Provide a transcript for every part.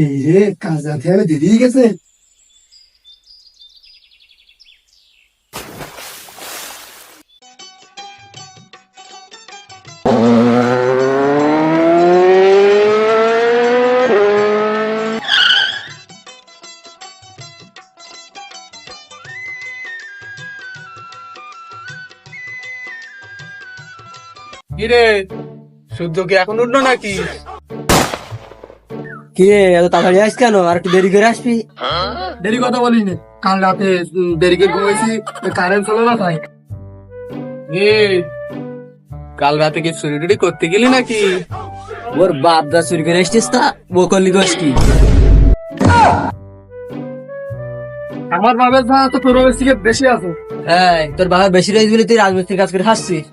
এই রে, কাজ রাতে আমি দেরি হয়ে গেছে। কিরে, সূর্য কি এখন উঠলো নাকি? কি রে, এত তাড়াতাড়ি আস কেন? আর একটু দেরি করে আসবি। দেরি কথা বলিনি, কাল রাতে দেরি করে ঘুমাইছি, কারেন্ট ছিল না তাই। এ, কাল রাতে কি চুরি টুরি করতে গেলি নাকি? ওর বাপ দা চুরি করে আসছিস তা বকলি গোস কি? আমার বাবার ভাড়া তো তোর বাবার থেকে বেশি আছে। হ্যাঁ, তোর বাবা বেশি রয়েছে বলে তুই রাজমিস্ত্রির কাজ করে খাচ্ছিস।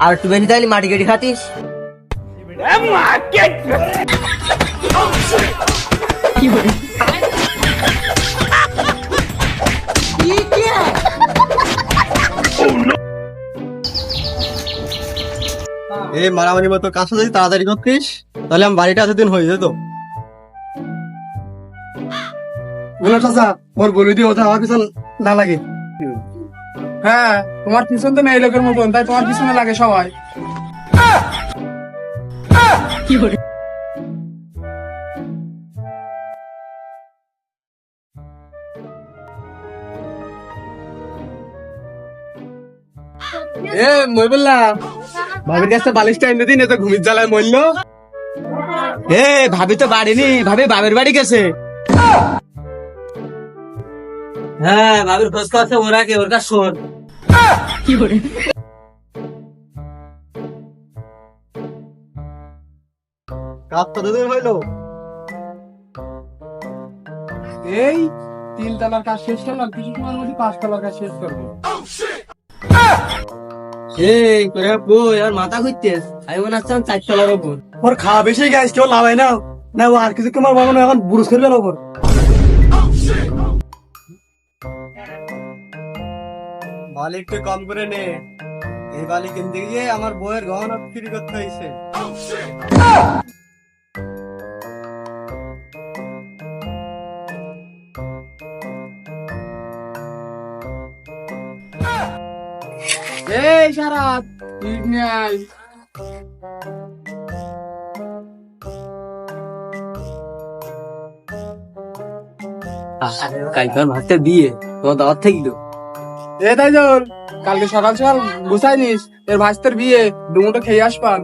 আর একটু বেশি তাইলে মাটি কেটে খাতিস। এই মারামারি মতো কাজটা যদি তাড়াতাড়ি করতিস তাহলে আমার বাড়িটা এতদিন হয়ে যেত। বলো চাচা, ওর বলি দিয়ে ওটা আমার পিছন না লাগে। হ্যাঁ, তোমার পিছন তো মেয়ে লোকের মতন, তাই তোমার পিছনে লাগে সবাই। এ মই বললাম, ভাবির কাছে বালিশটা এনে দিন, এত ঘুমির জ্বালায় মরলো। এ ভাবি তো বাড়িনি, ভাবি বাবের বাড়ি গেছে। হ্যাঁ, ভাবির খোঁজ খাচ্ছে ওরা কে, ওর কাছে শোন। কাজ কতদিন হইলো? এই 3 তলার কাজ শেষ করলাম, কিছু সময়ের মধ্যে 5 তলার কাজ শেষ করবো। এই করে বই আর মাথা ঘুরতে আমি মনে হচ্ছে 4 তলার উপর। ওর খাওয়া বেশি গাছ কেউ লাভ হয় না, না ও আর কিছু তোমার বাবা এখন বুরুজ করবে না ওপর। বালি একটু কম করে নে, এই বালি কিনতে গিয়ে আমার বউয়ের গহনা বিক্রি করতে হয়েছে। এই সারাত, ইট নিয়ে আয়। কালকে ভাবতে বিয়ে তোমার দাওয়াত থাকলো। এ তাই কালকে সকাল সকাল গুছাই নিস, এর ভাইস্তের বিয়ে, ডুমুটো খেয়ে আসবান।